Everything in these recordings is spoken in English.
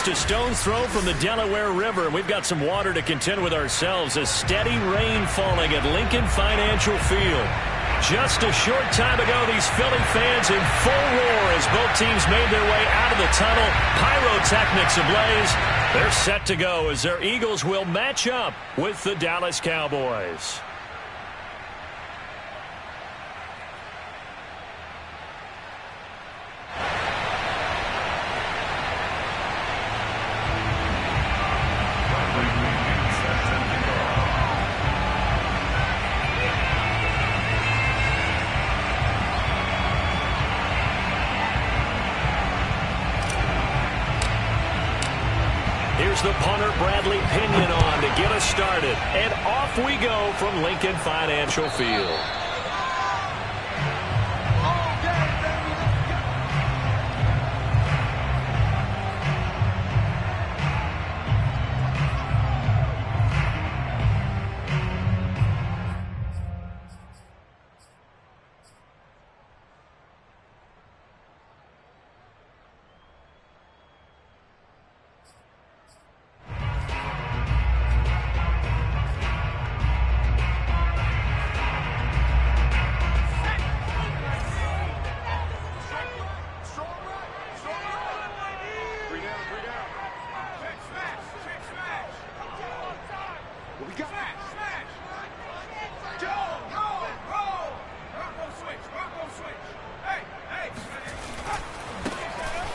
just a stone's throw from the Delaware River. We've got some water to contend with ourselves. A steady rain falling at Lincoln Financial Field. Just a short time ago, these Philly fans in full roar as both teams made their way out of the tunnel. Pyrotechnics ablaze. They're set to go as their Eagles will match up with the Dallas Cowboys. Here's the punter, Bradley Pinion, on to get us started. And off we go from Lincoln Financial Field.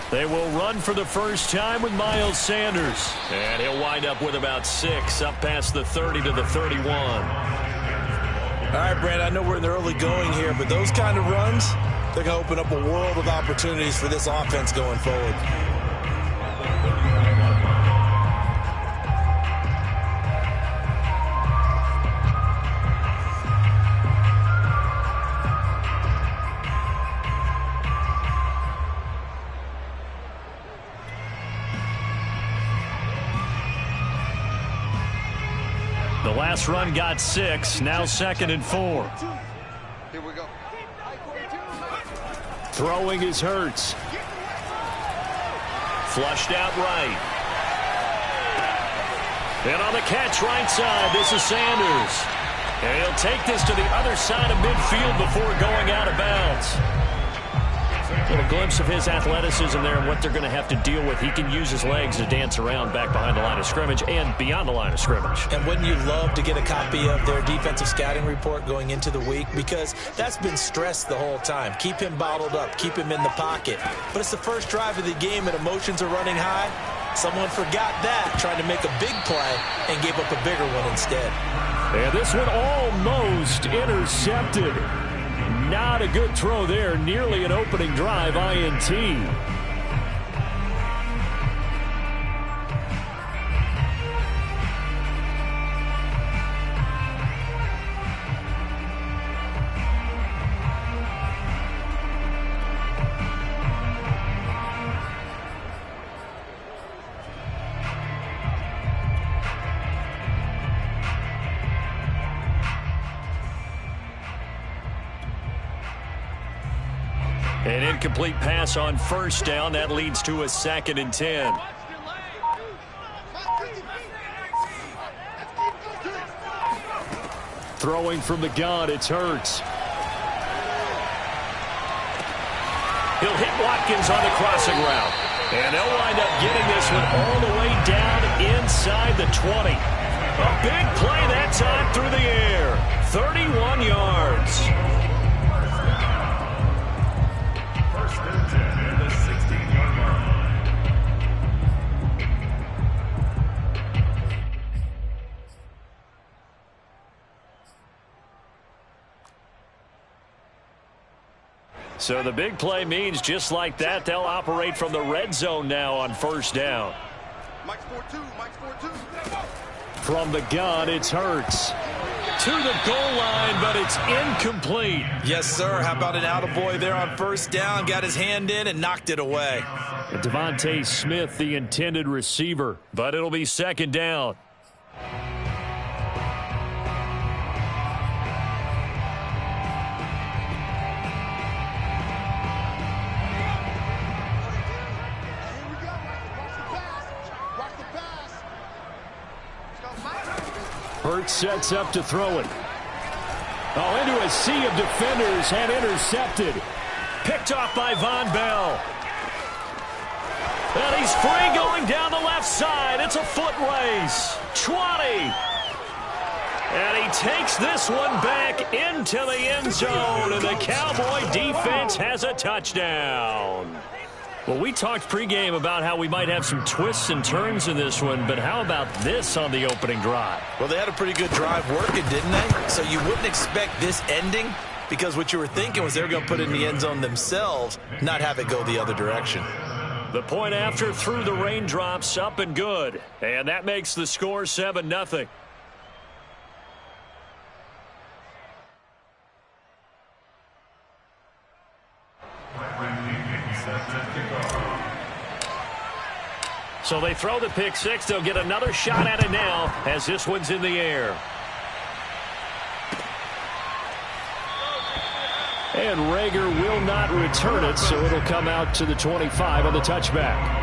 They will run for the first time with Miles Sanders. And he'll wind up with about 6, up past the 30 to the 31. All right, Brad, I know we're in the early going here, but those kind of runs, they're going to open up a world of opportunities for this offense going forward. The last run got 6, now 2nd and 4. Here we go. Throwing is Hurts. Flushed out right. And on the catch right side, this is Sanders. And he'll take this to the other side of midfield before going out of bounds. A little glimpse of his athleticism there and what they're going to have to deal with. He can use his legs to dance around back behind the line of scrimmage and beyond the line of scrimmage. And wouldn't you love to get a copy of their defensive scouting report going into the week? Because that's been stressed the whole time. Keep him bottled up. Keep him in the pocket. But it's the first drive of the game and emotions are running high. Someone forgot that, trying to make a big play and gave up a bigger one instead. And this one almost intercepted. Not a good throw there. Nearly an opening drive INT. An incomplete pass on first down. That leads to a 2nd and 10. Throwing from the gun, it's Hurts. He'll hit Watkins on the crossing route. And they'll wind up getting this one all the way down inside the 20. A big play that time through the air. 31 yards. So the big play means just like that, they'll operate from the red zone now on first down. Mike's 4-2. Mike's 4-2. From the gun, it's Hurts. To the goal line, but it's incomplete. Yes, sir. How about an attaboy there on first down? Got his hand in and knocked it away. And Devontae Smith, the intended receiver, but it'll be 2nd down. Hurts sets up to throw it. Oh, into a sea of defenders and intercepted. Picked off by Von Bell. And he's free going down the left side. It's a foot race. 20. And he takes this one back into the end zone. And the Cowboy defense has a touchdown. Well, we talked pregame about how we might have some twists and turns in this one, but how about this on the opening drive? Well, they had a pretty good drive working, didn't they? So you wouldn't expect this ending, because what you were thinking was they were going to put it in the end zone themselves, not have it go the other direction. The point after through the raindrops, up and good. And that makes the score 7-0. So they throw the pick six. They'll get another shot at it now as this one's in the air. And Rager will not return it, so it'll come out to the 25 on the touchback.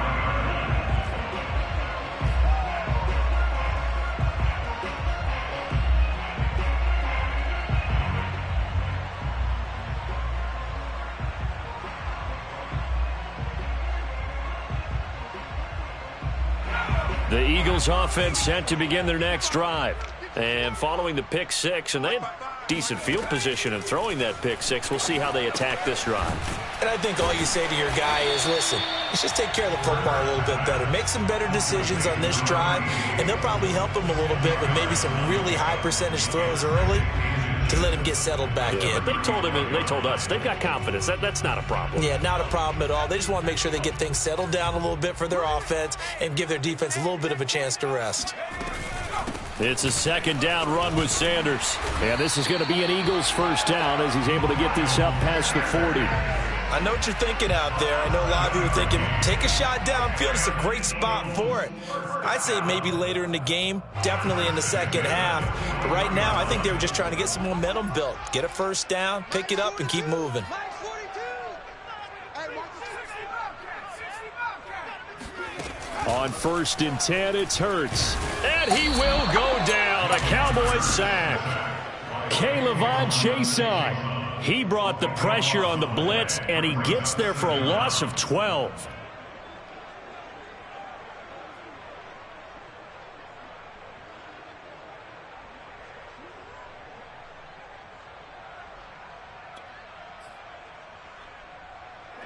The Eagles offense set to begin their next drive. And following the pick six, and they had decent field position of throwing that pick six. We'll see how they attack this drive. And I think all you say to your guy is, listen, let's just take care of the football a little bit better. Make some better decisions on this drive, and they'll probably help him a little bit with maybe some really high percentage throws early to let him get settled back in. But they told him, and they told us, they've got confidence. That's not a problem. Yeah, not a problem at all. They just want to make sure they get things settled down a little bit for their offense and give their defense a little bit of a chance to rest. It's a second down run with Sanders. And this is going to be an Eagles first down as he's able to get this up past the 40. I know what you're thinking out there. I know a lot of you are thinking, take a shot downfield. It's a great spot for it. I'd say maybe later in the game, definitely in the second half. But right now, I think they were just trying to get some momentum built. Get a first down, pick it up, and keep moving. On 1st and 10, it's Hurts. And he will go down. A Cowboy sack. K'Lavon Chaisson. He brought the pressure on the blitz, and he gets there for a loss of 12.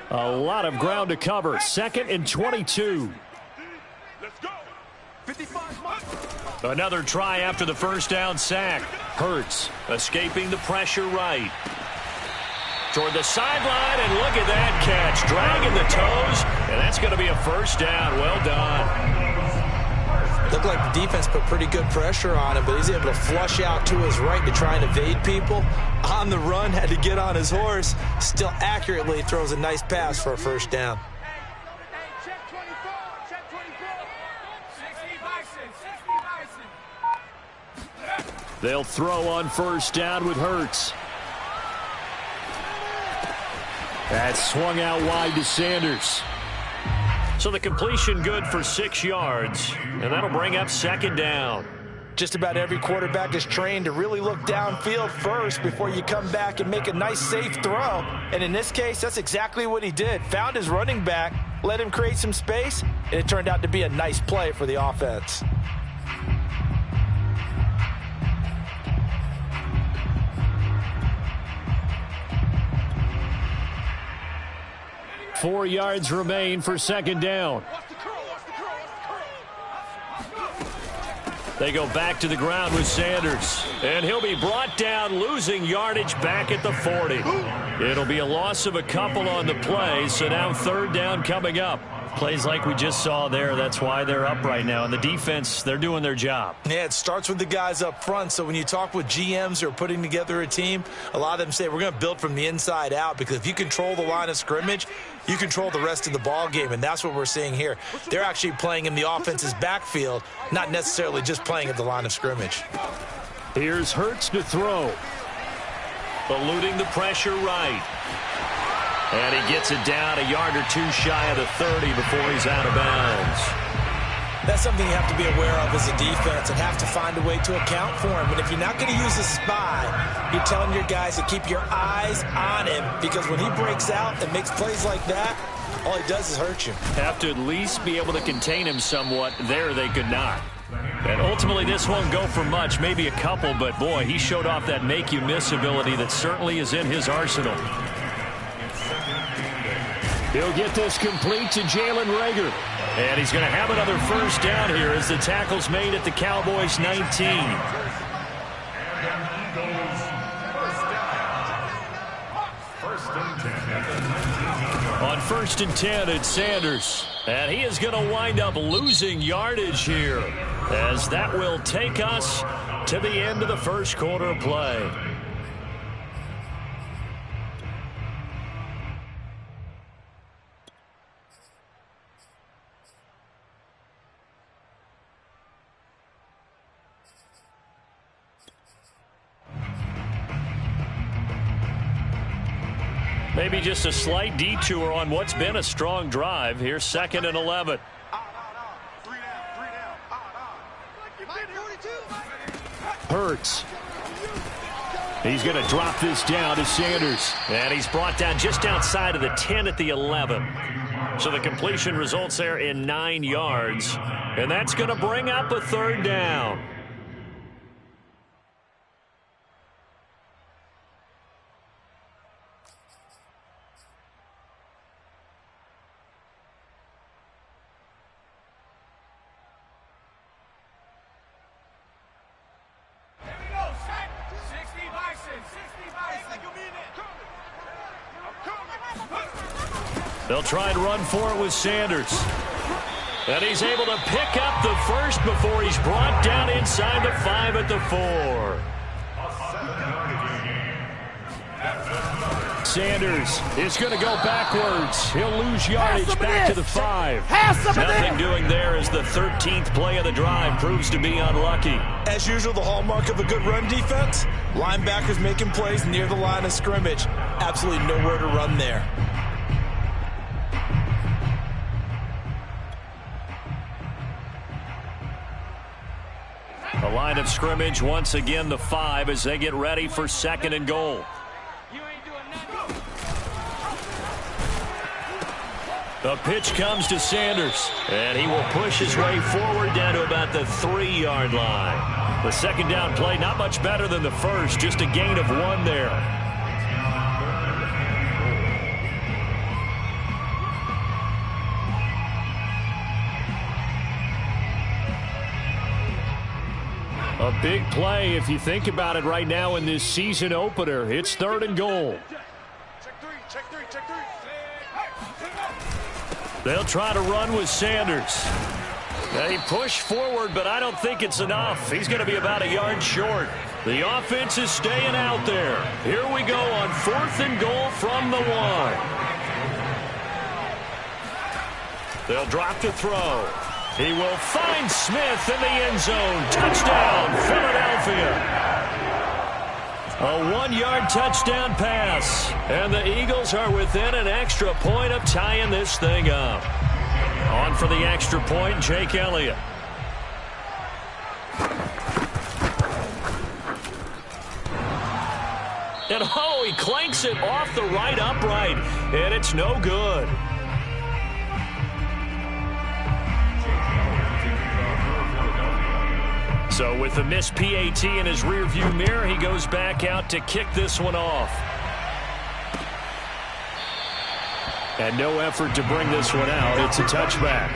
A lot of ground to cover. 2nd and 22. Let's go. 55. Another try after the first down sack. Hurts escaping the pressure right. Toward the sideline, and look at that catch. Dragging the toes, and that's going to be a first down. Well done. Looked like the defense put pretty good pressure on him, but he's able to flush out to his right to try and evade people. On the run, had to get on his horse. Still accurately throws a nice pass for a first down. They'll throw on first down with Hurts. That's swung out wide to Sanders. So the completion good for 6 yards, and that'll bring up 2nd down. Just about every quarterback is trained to really look downfield first before you come back and make a nice, safe throw. And in this case, that's exactly what he did. Found his running back, let him create some space, and it turned out to be a nice play for the offense. Four yards remain for 2nd down. They go back to the ground with Sanders. And he'll be brought down, losing yardage back at the 40. It'll be a loss of a couple on the play, so now 3rd down coming up. Plays like we just saw there. That's why they're up right now. And the defense, they're doing their job. Yeah, it starts with the guys up front. So when you talk with GMs who are putting together a team, a lot of them say we're going to build from the inside out, because if you control the line of scrimmage, you control the rest of the ball game. And that's what we're seeing here. They're actually playing in the offense's backfield, not necessarily just playing at the line of scrimmage. Here's Hurts to throw. Eluding the pressure right. And he gets it down a yard or two shy of the 30 before he's out of bounds. That's something you have to be aware of as a defense and have to find a way to account for him. And if you're not going to use a spy, you're telling your guys to keep your eyes on him, because when he breaks out and makes plays like that, all he does is hurt you. Have to at least be able to contain him somewhat. There they could not. And ultimately this won't go for much, maybe a couple, but boy, he showed off that make-you-miss ability that certainly is in his arsenal. He'll get this complete to Jalen Reagor. And he's going to have another first down here as the tackle's made at the Cowboys' 19. On 1st and 10, it's Sanders. And he is going to wind up losing yardage here, as that will take us to the end of the first quarter of play. Maybe just a slight detour on what's been a strong drive. Here's 2nd and 11. Hurts. He's going to drop this down to Sanders. And he's brought down just outside of the 10 at the 11. So the completion results there in 9 yards. And that's going to bring up a 3rd down. They'll try and run for it with Sanders. And he's able to pick up the first before he's brought down inside the 5 at the 4. Sanders is going to go backwards. He'll lose yardage back to the 5. Nothing doing there as the 13th play of the drive proves to be unlucky. As usual, the hallmark of a good run defense, linebackers making plays near the line of scrimmage. Absolutely nowhere to run there. The line of scrimmage, once again, the 5 as they get ready for 2nd and goal. The pitch comes to Sanders, and he will push his way forward down to about the 3-yard line. The 2nd down play, not much better than the first, just a gain of 1 there. A big play if you think about it right now in this season opener. It's 3rd and goal. Check three. They'll try to run with Sanders. They push forward, but I don't think it's enough. He's going to be about a yard short. The offense is staying out there. Here we go on 4th and goal from the 1. They'll drop to throw. He will find Smith in the end zone. Touchdown, Philadelphia. A 1-yard touchdown pass. And the Eagles are within an extra point of tying this thing up. On for the extra point, Jake Elliott. And oh, he clanks it off the right upright. And it's no good. So with the missed PAT in his rearview mirror, he goes back out to kick this one off. And no effort to bring this one out. It's a touchback.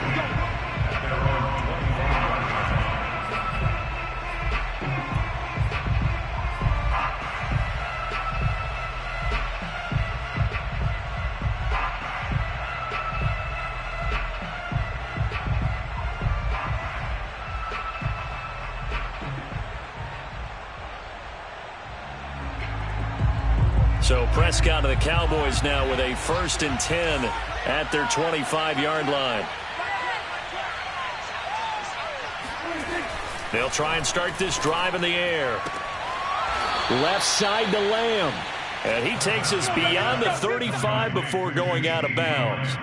So Prescott of the Cowboys now with a 1st and 10 at their 25-yard line. They'll try and start this drive in the air. Left side to Lamb. And he takes us beyond the 35 before going out of bounds.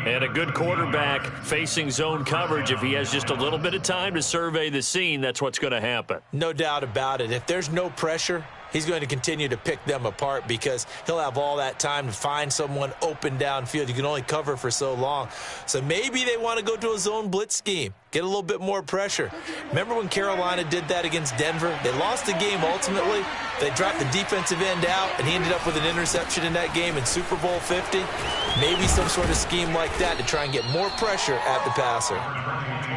And a good quarterback facing zone coverage. If he has just a little bit of time to survey the scene, that's what's going to happen. No doubt about it. If there's no pressure, he's going to continue to pick them apart because he'll have all that time to find someone open downfield. You can only cover for so long. So maybe they want to go to a zone blitz scheme, get a little bit more pressure. Remember when Carolina did that against Denver? They lost the game ultimately. They dropped the defensive end out, and he ended up with an interception in that game in Super Bowl 50. Maybe some sort of scheme like that to try and get more pressure at the passer.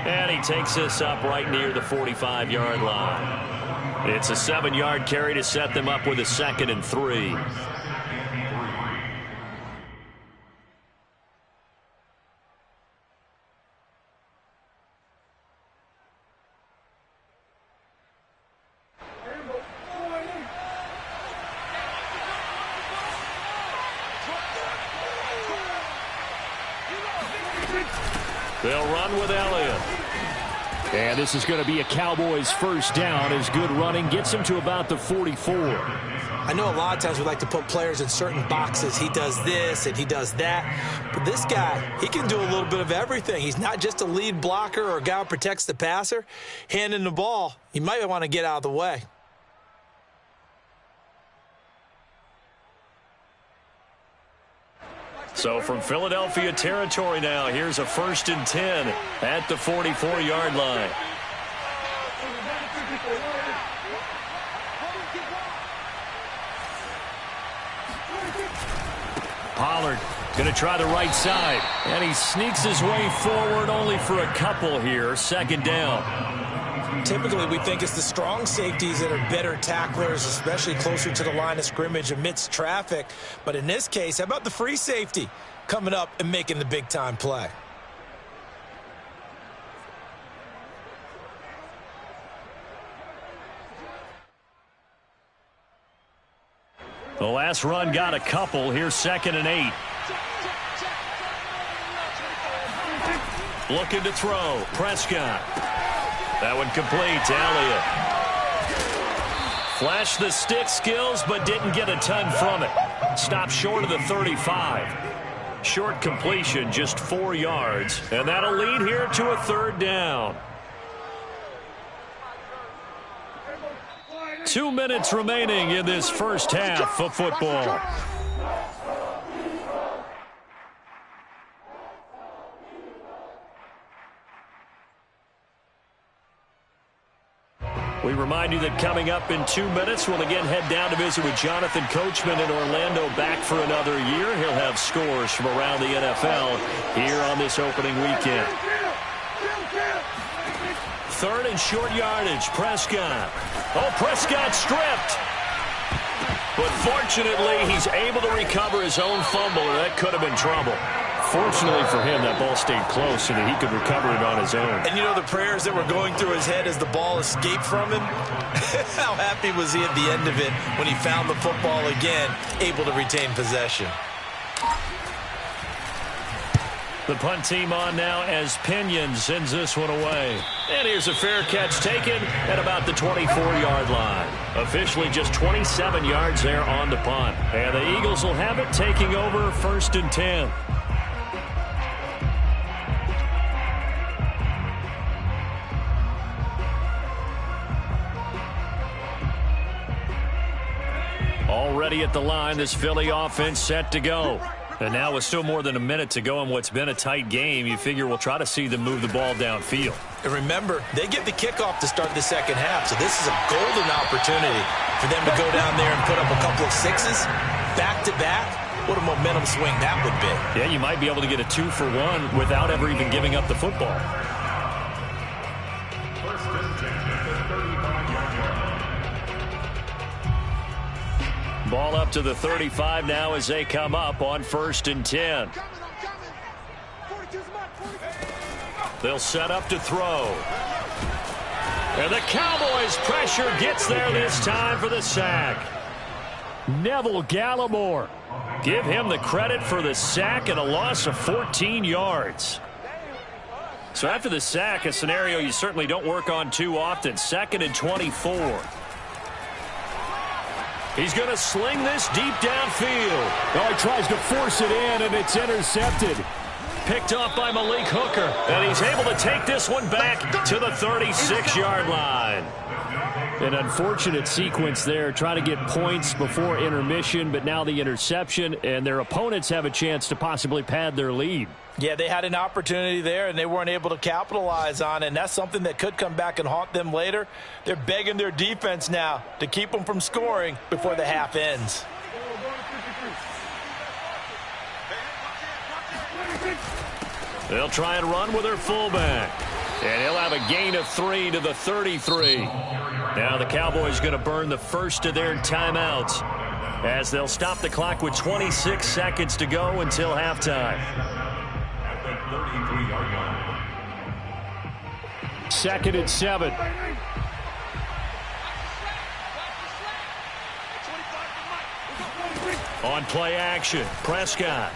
And he takes this up right near the 45-yard line. It's a 7-yard carry to set them up with a 2nd and 3. They'll run with Elliott. And this is going to be a Cowboys first down as good running gets him to about the 44. I know a lot of times we like to put players in certain boxes. He does this and he does that. But this guy, he can do a little bit of everything. He's not just a lead blocker or a guy who protects the passer. Handing the ball, you might want to get out of the way. So from Philadelphia territory now, here's a 1st and 10 at the 44-yard line. Pollard going to try the right side, and he sneaks his way forward only for a couple here. 2nd down. Typically, we think it's the strong safeties that are better tacklers, especially closer to the line of scrimmage amidst traffic. But in this case, how about the free safety coming up and making the big-time play? The last run got a couple. Here's 2nd and 8. Looking to throw. Prescott. That one complete to Elliott. Flashed the stick skills, but didn't get a ton from it. Stopped short of the 35. Short completion, just 4 yards. And that'll lead here to a 3rd down. 2 minutes remaining in this first half of football. We remind you that coming up in 2 minutes, we'll again head down to visit with Jonathan Coachman in Orlando, back for another year. He'll have scores from around the NFL here on this opening weekend. 3rd and short yardage, Prescott. Oh, Prescott stripped. But fortunately, he's able to recover his own fumble, or that could have been trouble. Fortunately for him, that ball stayed close so that he could recover it on his own. And you know the prayers that were going through his head as the ball escaped from him? How happy was he at the end of it when he found the football again, able to retain possession? The punt team on now as Pinion sends this one away. And here's a fair catch taken at about the 24-yard line. Officially just 27 yards there on the punt. And the Eagles will have it, taking over 1st and 10. Already at the line, this Philly offense set to go. And now with still more than a minute to go in what's been a tight game, you figure we'll try to see them move the ball downfield. And remember, they get the kickoff to start the second half, so this is a golden opportunity for them to go down there and put up a couple of sixes back-to-back. What a momentum swing that would be. Yeah, you might be able to get a 2-for-1 without ever even giving up the football. Ball up to the 35 now as they come up on 1st and 10. They'll set up to throw. And the Cowboys' pressure gets there this time for the sack. Neville Gallimore. Give him the credit for the sack and a loss of 14 yards. So after the sack, a scenario you certainly don't work on too often. 2nd and 24. He's going to sling this deep downfield. Oh, he tries to force it in, and it's intercepted. picked off by Malik Hooker. And he's able to take this one back to the 36-yard line. An unfortunate sequence there, trying to get points before intermission, but now the interception, and their opponents have a chance to possibly pad their lead. Yeah, they had an opportunity there, and they weren't able to capitalize on it, and that's something that could come back and haunt them later. They're begging their defense now to keep them from scoring before the half ends. They'll try and run with their fullback. And he'll have a gain of 3 to the 33. Now the Cowboys going to burn the first of their timeouts as they'll stop the clock with 26 seconds to go until halftime. 2nd and 7. On play action, Prescott.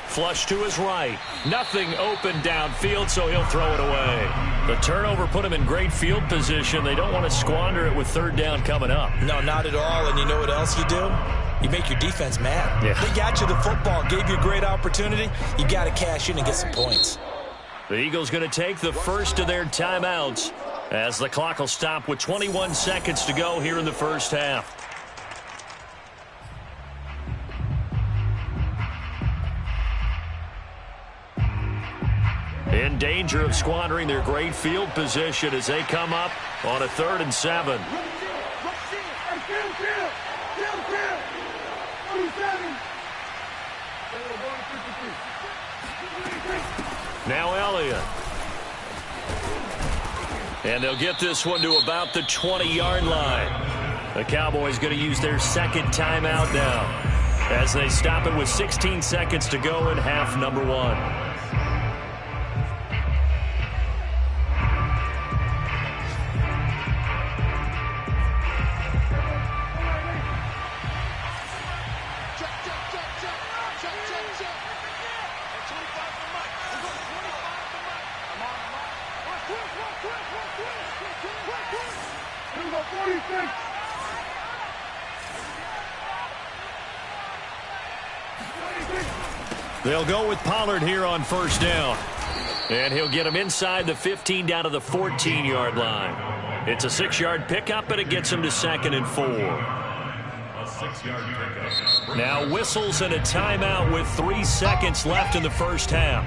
Flush to his right. Nothing open downfield, so he'll throw it away. The turnover put him in great field position. They don't want to squander it with 3rd down coming up. No, not at all. And you know what else you do? You make your defense mad. Yeah. They got you the football, gave you a great opportunity. You got to cash in and get some points. The Eagles going to take the first of their timeouts as the clock will stop with 21 seconds to go here in the first half. In danger of squandering their great field position as they come up on a 3rd and 7. Now Elliott. And they'll get this one to about the 20-yard line. The Cowboys going to use their 2nd timeout now as they stop it with 16 seconds to go in half number 1. They'll go with Pollard here on 1st down. And he'll get him inside the 15 down to the 14-yard line. It's a 6-yard pickup, and it gets him to 2nd and 4. A 6-yard pickup. Now whistles and a timeout with 3 seconds left in the first half.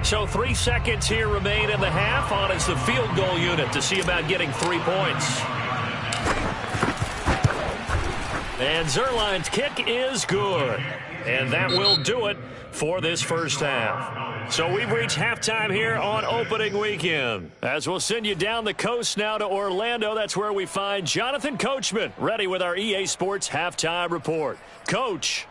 So 3 seconds here remain in the half. On is the field goal unit to see about getting 3 points. And Zerline's kick is good. And that will do it for this first half. So we've reached halftime here on opening weekend. As we'll send you down the coast now to Orlando, that's where we find Jonathan Coachman ready with our EA Sports halftime report. Coach.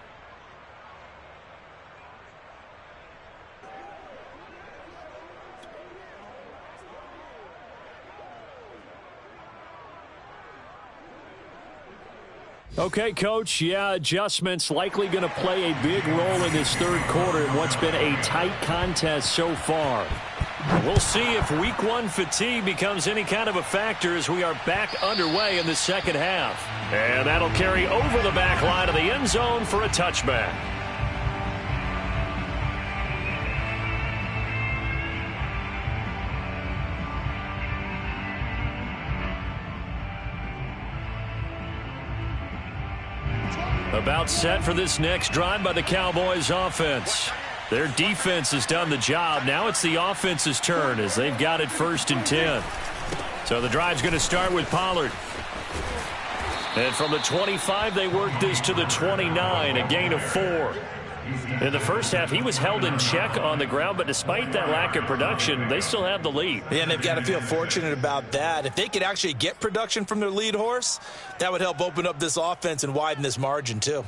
Okay, Coach, yeah, adjustments likely going to play a big role in this 3rd quarter in what's been a tight contest so far. We'll see if Week 1 fatigue becomes any kind of a factor as we are back underway in the 2nd half. And that'll carry over the back line of the end zone for a touchback. About set for this next drive by the Cowboys offense. Their defense has done the job. Now it's the offense's turn as they've got it 1st and 10. So the drive's going to start with Pollard. And from the 25, they work this to the 29, a gain of 4. In the first half, he was held in check on the ground, but despite that lack of production, they still have the lead. Yeah, and they've got to feel fortunate about that. If they could actually get production from their lead horse, that would help open up this offense and widen this margin, too.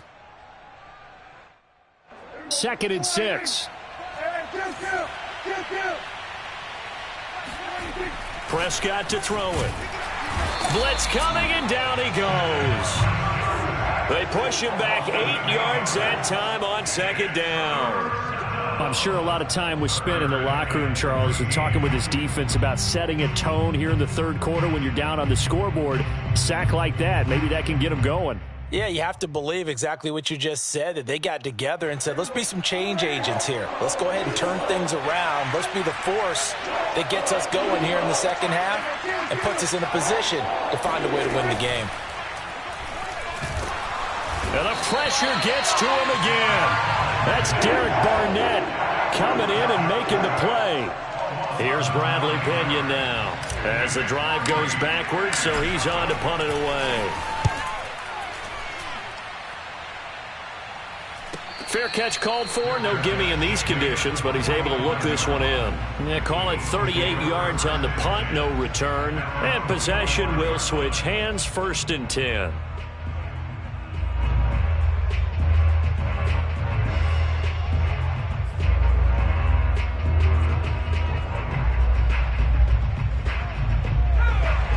2nd and 6. Prescott to throw it. Blitz coming, and down he goes. They push him back 8 yards that time on 2nd down. I'm sure a lot of time was spent in the locker room, Charles, and talking with his defense about setting a tone here in the third quarter when you're down on the scoreboard. A sack like that, maybe that can get them going. Yeah, you have to believe exactly what you just said, that they got together and said, let's be some change agents here. Let's go ahead and turn things around. Let's be the force that gets us going here in the second half and puts us in a position to find a way to win the game. And the pressure gets to him again. That's Derek Barnett coming in and making the play. Here's Bradley Pena now as the drive goes backwards, so he's on to punt it away. Fair catch called for. No gimme in these conditions, but he's able to look this one in. Yeah, call it 38 yards on the punt, no return. And possession will switch hands, 1st and 10.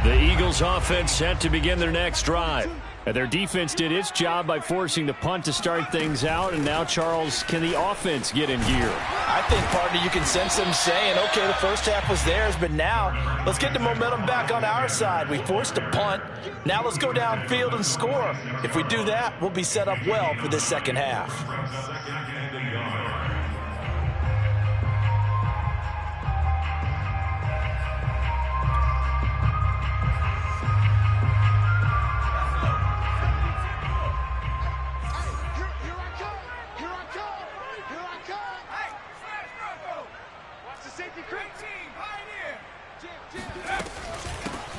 The Eagles offense set to begin their next drive. And their defense did its job by forcing the punt to start things out. And now, Charles, can the offense get in gear? I think, partner, you can sense them saying, okay, the first half was theirs, but now let's get the momentum back on our side. We forced a punt. Now let's go downfield and score. If we do that, we'll be set up well for this second half.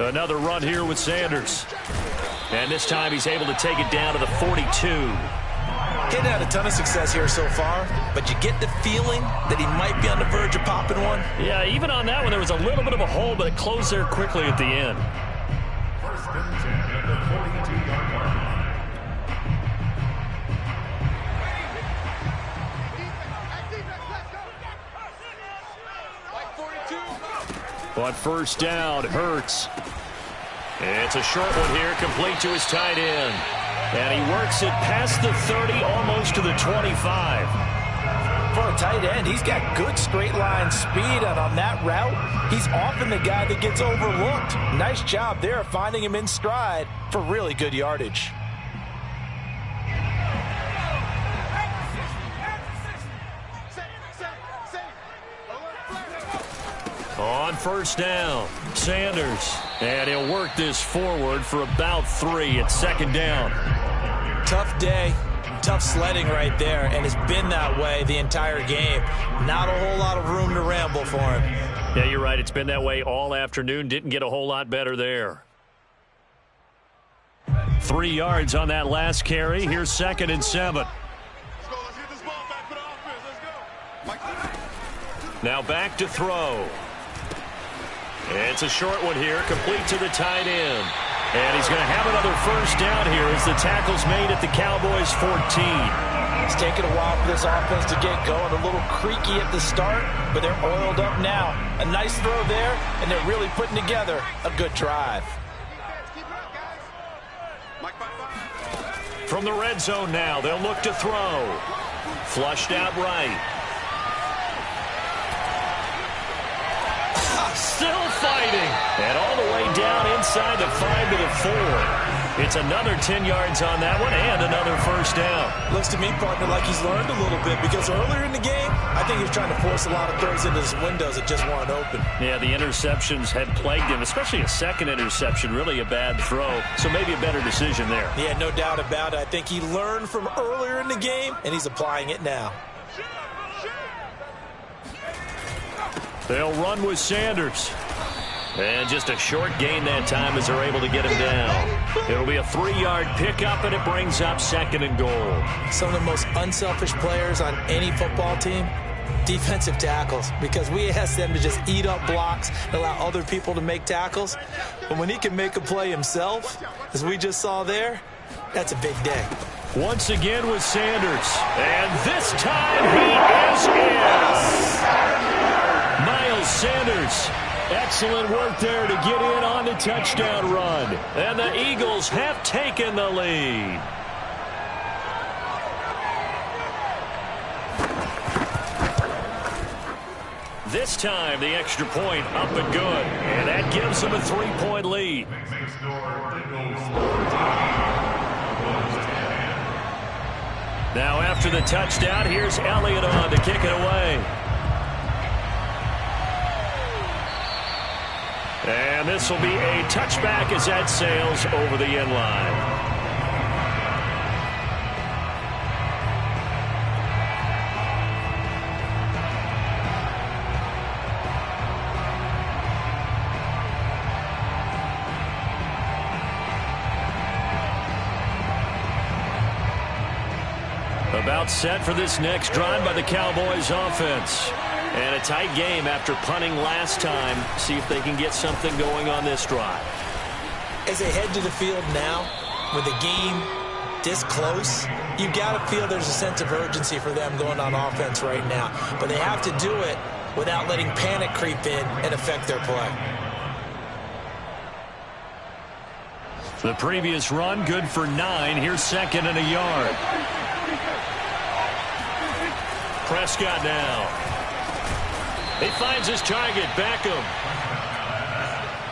Another run here with Sanders. And this time he's able to take it down to the 42. Hadn't had a ton of success here so far, but you get the feeling that he might be on the verge of popping one. Yeah, even on that one, there was a little bit of a hole, but it closed there quickly at the end. On 1st down, Hurts. It's a short one here, complete to his tight end. And he works it past the 30, almost to the 25. For a tight end, he's got good straight line speed, and on that route, he's often the guy that gets overlooked. Nice job there finding him in stride for really good yardage. On 1st down, Sanders. And he'll work this forward for about 3 at 2nd down. Tough day, tough sledding right there, and it's been that way the entire game. Not a whole lot of room to ramble for him. Yeah, you're right. It's been that way all afternoon. Didn't get a whole lot better there. 3 yards on that last carry. Here's 2nd and 7. Let's get this ball back for the offense. Let's go. Now back to throw. It's a short one here, complete to the tight end. And he's going to have another 1st down here as the tackle's made at the Cowboys' 14. It's taken a while for this offense to get going. A little creaky at the start, but they're oiled up now. A nice throw there, and they're really putting together a good drive. From the red zone now, they'll look to throw. Flushed out right. Still fighting. And all the way down inside the 5 to the 4. It's another 10 yards on that one and another 1st down. Looks to me, partner, like he's learned a little bit, because earlier in the game, I think he was trying to force a lot of throws into his windows that just weren't open. Yeah, the interceptions had plagued him, especially a second interception, really a bad throw. So maybe a better decision there. Yeah, no doubt about it. I think he learned from earlier in the game, and he's applying it now. They'll run with Sanders. And just a short gain that time as they're able to get him down. It'll be a 3-yard pickup, and it brings up 2nd and goal. Some of the most unselfish players on any football team, defensive tackles, because we ask them to just eat up blocks and allow other people to make tackles. But when he can make a play himself, as we just saw there, that's a big day. Once again with Sanders. And this time he is in. Miles Sanders, excellent work there to get in on the touchdown run. And the Eagles have taken the lead. This time, the extra point up and good. And that gives them a 3-point lead. Now, after the touchdown, here's Elliott on to kick it away. And this will be a touchback as that sails over the end line. About set for this next drive by the Cowboys offense. And a tight game after punting last time. See if they can get something going on this drive. As they head to the field now, with the game this close, you've got to feel there's a sense of urgency for them going on offense right now. But they have to do it without letting panic creep in and affect their play. The previous run, good for 9. Here's second and a yard. Prescott now. He finds his target, Beckham.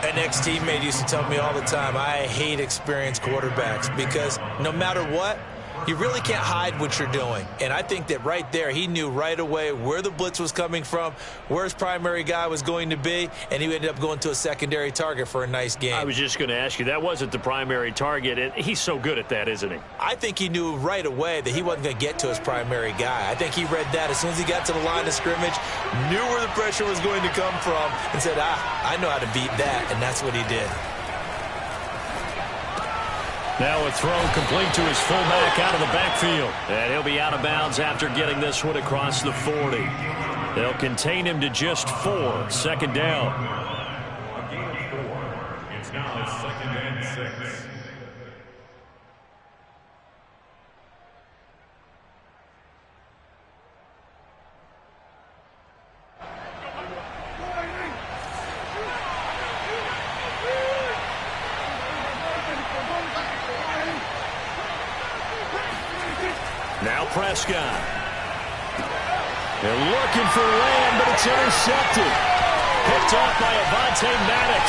An ex-teammate used to tell me all the time, I hate experienced quarterbacks because no matter what, you really can't hide what you're doing. And I think that right there, he knew right away where the blitz was coming from, where his primary guy was going to be, and he ended up going to a secondary target for a nice game. I was just going to ask you, that wasn't the primary target, and he's so good at that, isn't he? I think he knew right away that he wasn't going to get to his primary guy. I think he read that as soon as he got to the line of scrimmage, knew where the pressure was going to come from, and said, I know how to beat that, and that's what he did. Now a throw complete to his fullback out of the backfield. And he'll be out of bounds after getting this one across the 40. They'll contain him to just 4. Second down. A gain of 4. It's now 2nd and 6. Now Prescott. They're looking for land, but it's intercepted. Picked off by Avonte Maddox.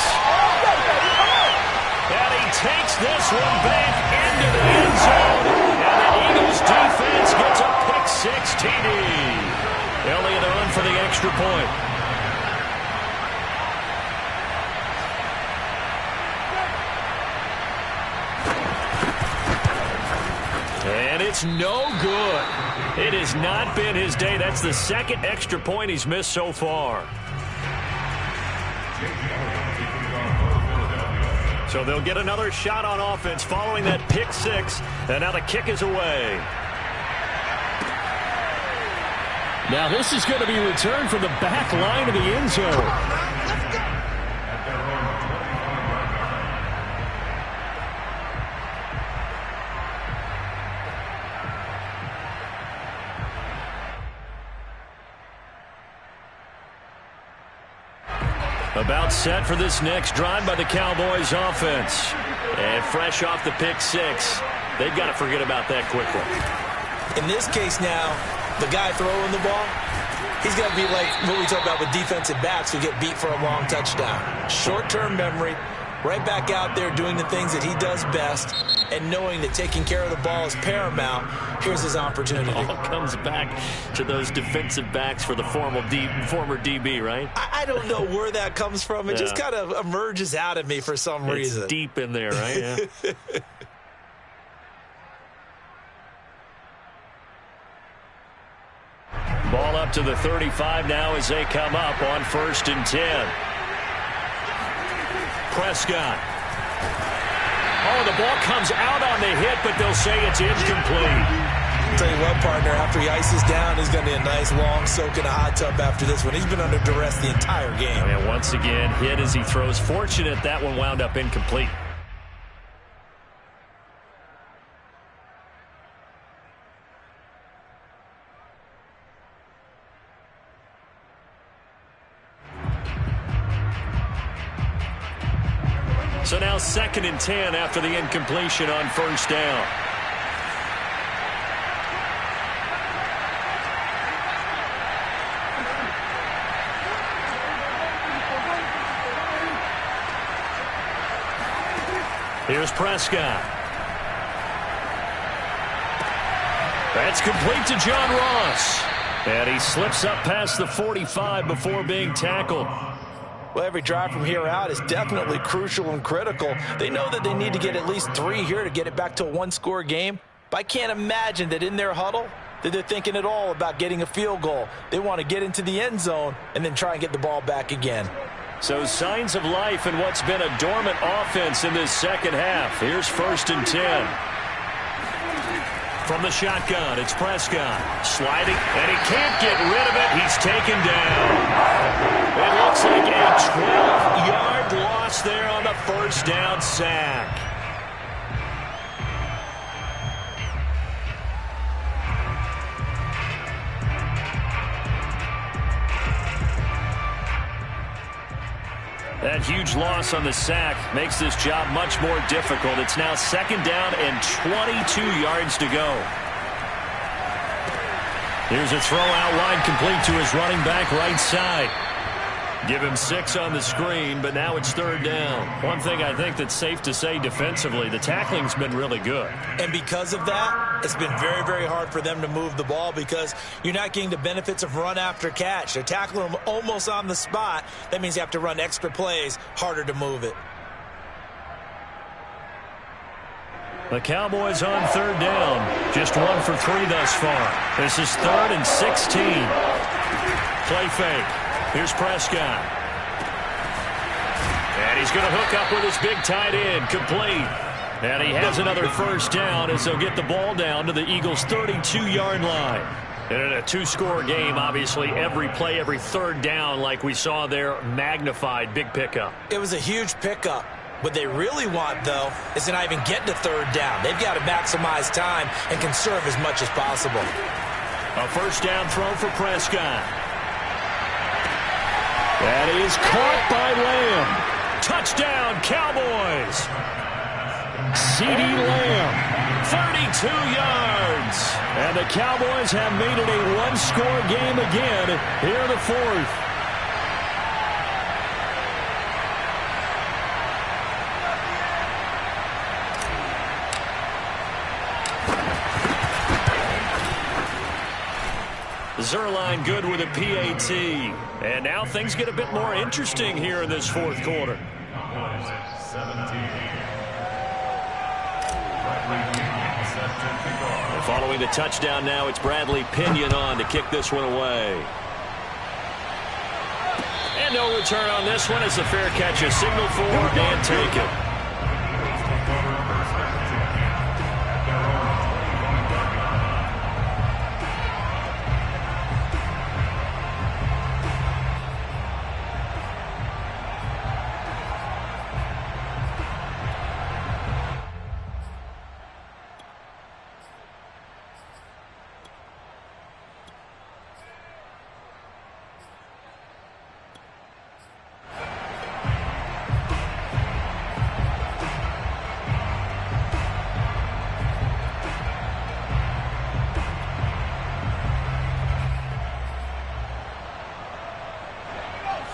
And he takes this one back into the end zone. And the Eagles defense gets a pick-6 TD. Elliott on for the extra point. And it's no good. It has not been his day. That's the second extra point he's missed so far. So they'll get another shot on offense following that pick-6. And now the kick is away. Now this is going to be returned from the back line of the end zone. About set for this next drive by the Cowboys offense. And fresh off the pick-6, they've got to forget about that quickly. In this case now, the guy throwing the ball, he's got to be like what we talk about with defensive backs who get beat for a long touchdown. Short-term memory, right back out there doing the things that he does best, and knowing that taking care of the ball is paramount. Here's his opportunity. It all comes back to those defensive backs for the former DB, right? I don't know where that comes from. It just kind of emerges out of me for some reason. It's deep in there, right? Yeah. Ball up to the 35 now as they come up on 1st and 10. Prescott. Oh, the ball comes out on the hit, but they'll say it's incomplete. I'll tell you what, partner, after he ices down, he's going to be a nice long soak in a hot tub after this one. He's been under duress the entire game. And once again, hit as he throws. Fortunate that one wound up incomplete. So now 2nd and 10 after the incompletion on 1st down. Here's Prescott. That's complete to John Ross. And he slips up past the 45 before being tackled. Well, every drive from here out is definitely crucial and critical. They know that they need to get at least 3 here to get it back to a one-score game. But I can't imagine that in their huddle that they're thinking at all about getting a field goal. They want to get into the end zone and then try and get the ball back again. So signs of life in what's been a dormant offense in this second half. Here's 1st and 10. From the shotgun, it's Prescott. Sliding, and he can't get rid of it. He's taken down. It looks like a 12-yard loss there on the first down sack. That huge loss on the sack makes this job much more difficult. It's now 2nd down and 22 yards to go. Here's a throw out wide, complete to his running back right side. Give him 6 on the screen, but now it's 3rd down. One thing I think that's safe to say defensively, the tackling's been really good. And because of that, it's been very, very hard for them to move the ball because you're not getting the benefits of run after catch. They're tackling them almost on the spot. That means you have to run extra plays, harder to move it. The Cowboys on 3rd down. Just 1 for 3 thus far. This is 3rd and 16. Play fake. Here's Prescott. And he's going to hook up with his big tight end. Complete. And he has another 1st down as they'll get the ball down to the Eagles' 32-yard line. And in a 2-score game, obviously, every play, every 3rd down, like we saw there, magnified. Big pickup. It was a huge pickup. What they really want, though, is to not even get to 3rd down. They've got to maximize time and conserve as much as possible. A 1st down throw for Prescott. That is caught by Lamb. Touchdown, Cowboys. CeeDee Lamb, 32 yards. And the Cowboys have made it a 1-score game again here in the 4th. Zerline good with a PAT. And now things get a bit more interesting here in this 4th quarter. And following the touchdown now, it's Bradley Pinion on to kick this one away. And no return on this one. It's a fair catch, a signal for and take it.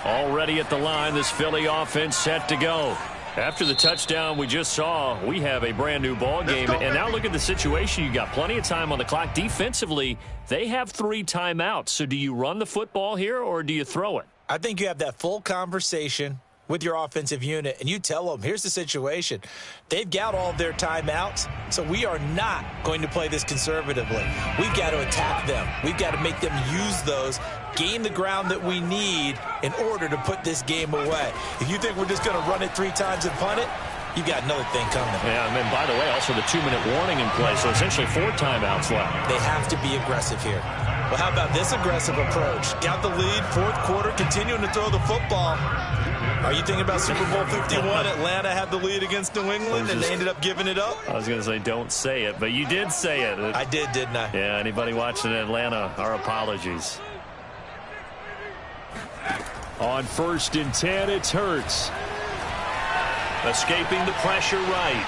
Already at the line, this Philly offense set to go. After the touchdown we just saw, we have a brand new ball game. And now look at the situation. You got plenty of time on the clock. Defensively, they have 3 timeouts. So do you run the football here or do you throw it? I think you have that full conversation with your offensive unit, and you tell them, here's the situation. They've got all of their timeouts, so we are not going to play this conservatively. We've got to attack them. We've got to make them use those, gain the ground that we need in order to put this game away. If you think we're just going to run it 3 times and punt it, you've got another thing coming. Yeah, and then, by the way, also the 2-minute warning in play, so essentially 4 timeouts left. They have to be aggressive here. Well, how about this aggressive approach? Got the lead, 4th quarter, continuing to throw the football. Are you thinking about Super Bowl 51? Atlanta had the lead against New England, and they ended up giving it up? I was going to say don't say it, but you did say it. I did, didn't I? Yeah, anybody watching Atlanta, our apologies. On 1st and 10, it's Hurts. Escaping the pressure right.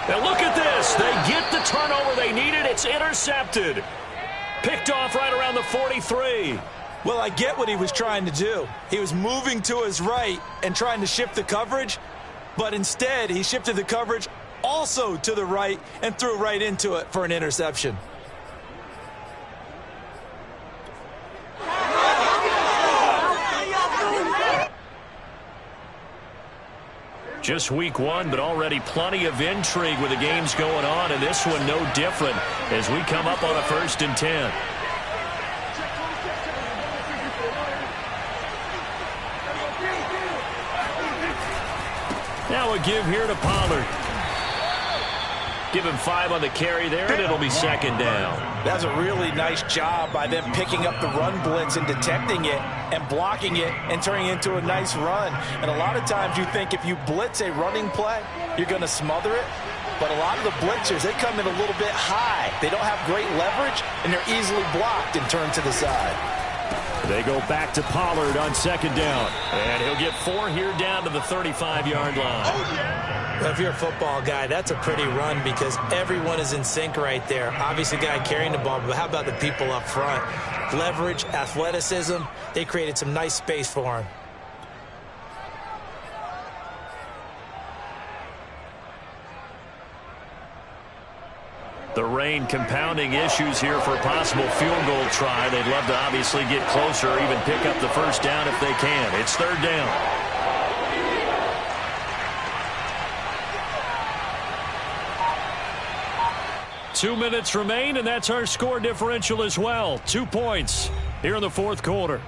Now look at this. They get the turnover they needed. It's intercepted. Picked off right around the 43. Well, I get what he was trying to do. He was moving to his right and trying to shift the coverage, But instead, he shifted the coverage also to the right and threw right into it for an interception. Just week one, but already plenty of intrigue with the games going on, and this one no different as we come up on a 1st and 10. Now a give here to Pollard. Give him 5 on the carry there, and it'll be 2nd down. That's a really nice job by them picking up the run blitz and detecting it and blocking it and turning it into a nice run. And a lot of times you think if you blitz a running play, you're going to smother it. But a lot of the blitzers, they come in a little bit high. They don't have great leverage, and they're easily blocked and turned to the side. They go back to Pollard on 2nd down. And he'll get 4 here down to the 35-yard line. Well, if you're a football guy, that's a pretty run because everyone is in sync right there. Obviously, the guy carrying the ball, but how about the people up front? Leverage, athleticism, they created some nice space for him. The rain compounding issues here for a possible field goal try. They'd love to obviously get closer or even pick up the 1st down if they can. It's 3rd down. Two minutes remain, and that's our score differential as well. 2 points here in the 4th quarter.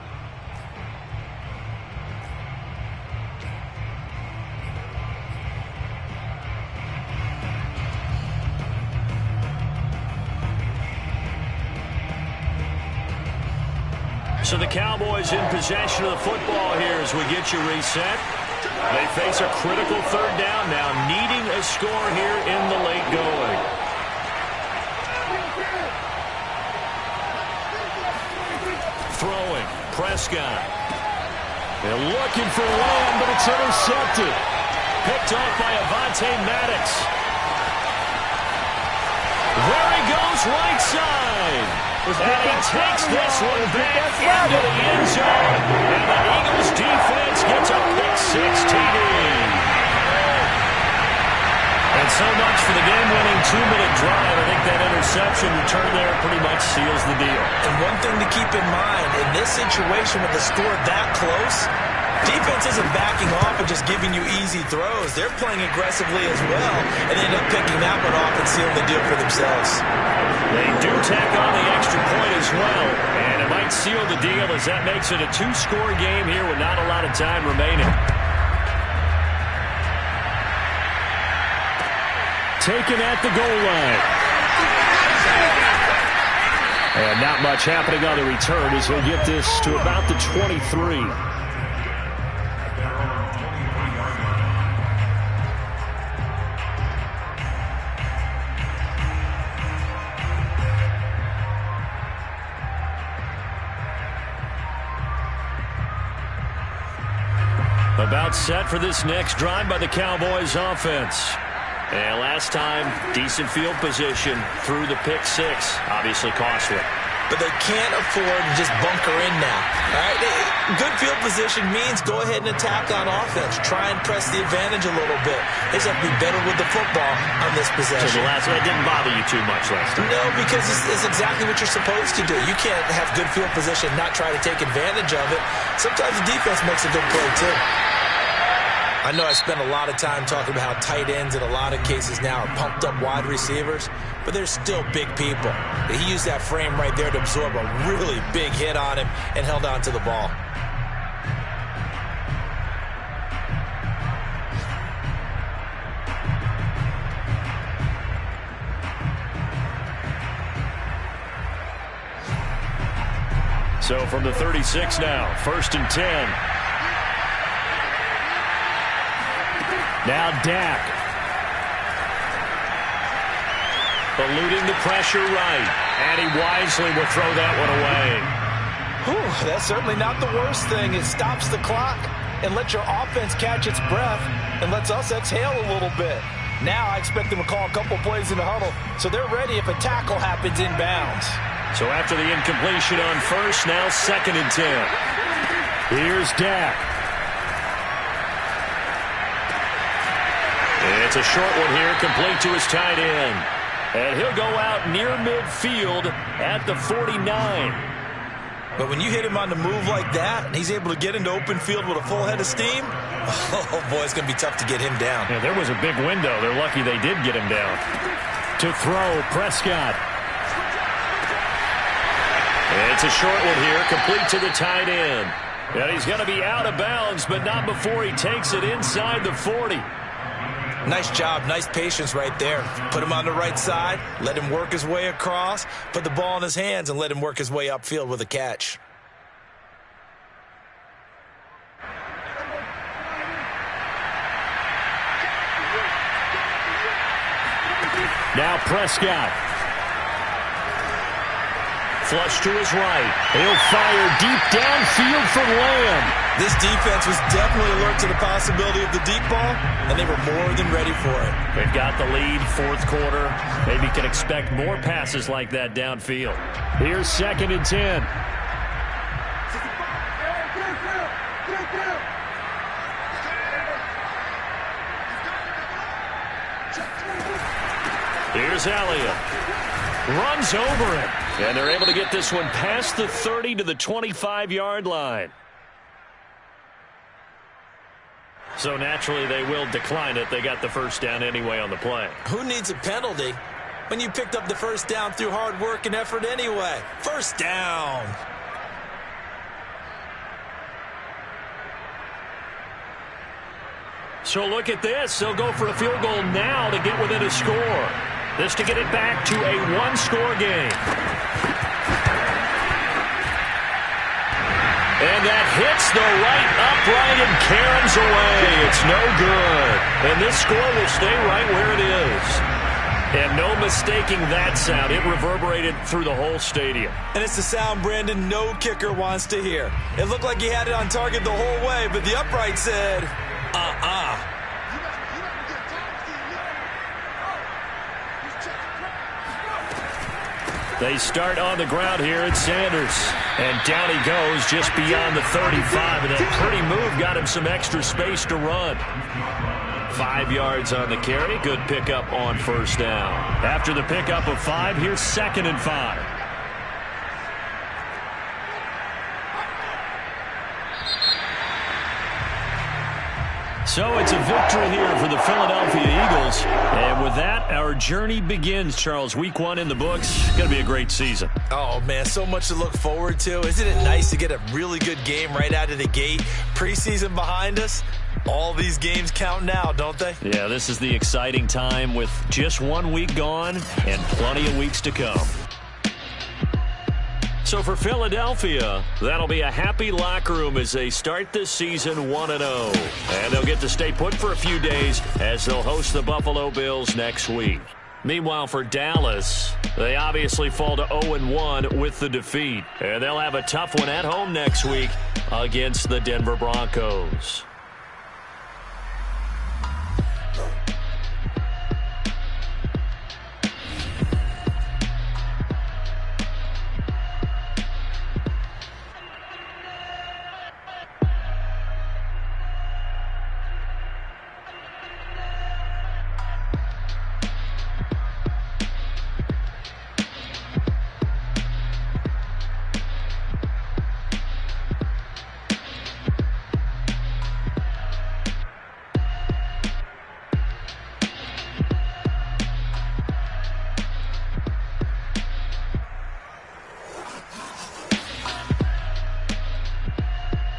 So the Cowboys in possession of the football here as we get you reset. They face a critical 3rd down now, needing a score here in the late going. Throwing, Prescott. They're looking for Lamb, but it's intercepted. Picked off by Avonte Maddox. There he goes, right side. And he takes this one back into the end zone. And the Eagles defense gets a pick-6 TD. And so much for the game-winning 2-minute drive. I think that interception return there pretty much seals the deal. And one thing to keep in mind, in this situation with the score that close, defense isn't backing off and just giving you easy throws. They're playing aggressively as well, and they end up picking that one off and sealing the deal for themselves. They do tack on the extra point as well, and it might seal the deal as that makes it a 2-score game here with not a lot of time remaining. Taken at the goal line. And not much happening on the return as he'll get this to about the 23. About set for this next drive by the Cowboys offense. And last time, decent field position through the pick-6. Obviously costly. But they can't afford to just bunker in now. All right? Good field position means go ahead and attack on offense. Try and press the advantage a little bit. They just have to be better with the football on this possession. So the last one didn't bother you too much last time. No, because it's exactly what you're supposed to do. You can't have good field position and not try to take advantage of it. Sometimes the defense makes a good play, too. I know I spent a lot of time talking about how tight ends in a lot of cases now are pumped up wide receivers, but they're still big people. He used that frame right there to absorb a really big hit on him and held on to the ball. So from the 36 now, 1st and 10. Now Dak. Eluding the pressure right. And he wisely will throw that one away. Whew, that's certainly not the worst thing. It stops the clock and lets your offense catch its breath and lets us exhale a little bit. Now I expect them to call a couple plays in the huddle so they're ready if a tackle happens inbounds. So after the incompletion on 1st, now 2nd and 10. Here's Dak. It's a short one here, complete to his tight end. And he'll go out near midfield at the 49. But when you hit him on the move like that, and he's able to get into open field with a full head of steam, oh, boy, it's going to be tough to get him down. Yeah, there was a big window. They're lucky they did get him down. To throw, Prescott. It's a short one here, complete to the tight end. And he's going to be out of bounds, but not before he takes it inside the 40. Nice job, nice patience right there. Put him on the right side, let him work his way across, put the ball in his hands, and let him work his way upfield with a catch. Now Prescott. Flush to his right. He'll fire deep downfield for Lamb. This defense was definitely alert to the possibility of the deep ball, and they were more than ready for it. They've got the lead, fourth quarter. Maybe can expect more passes like that downfield. Here's 2nd and 10. Here's Elliott. Runs over it. And they're able to get this one past the 30 to the 25-yard line. So naturally they will decline it. They got the first down anyway on the play. Who needs a penalty when you picked up the first down through hard work and effort anyway? First down. So look at this. They'll go for a field goal now to get within a score. This to get it back to a one-score game. And that hits the right upright and caroms away. It's no good. And this score will stay right where it is. And no mistaking that sound. It reverberated through the whole stadium. And it's the sound Brandon no kicker wants to hear. It looked like he had it on target the whole way, but the upright said, They start on the ground here at Sanders. And down he goes just beyond the 35. And that pretty move got him some extra space to run. 5 yards on the carry. Good pickup on first down. After the pickup of 5, here's 2nd and 5. So it's a victory here for the Philadelphia Eagles. And with that, our journey begins, Charles. Week 1 in the books. Going to be a great season. Oh, man, so much to look forward to. Isn't it nice to get a really good game right out of the gate? Preseason behind us. All these games count now, don't they? Yeah, this is the exciting time with just 1 week gone and plenty of weeks to come. So for Philadelphia, that'll be a happy locker room as they start this season 1-0. And they'll get to stay put for a few days as they'll host the Buffalo Bills next week. Meanwhile, for Dallas, they obviously fall to 0-1 with the defeat. And they'll have a tough one at home next week against the Denver Broncos.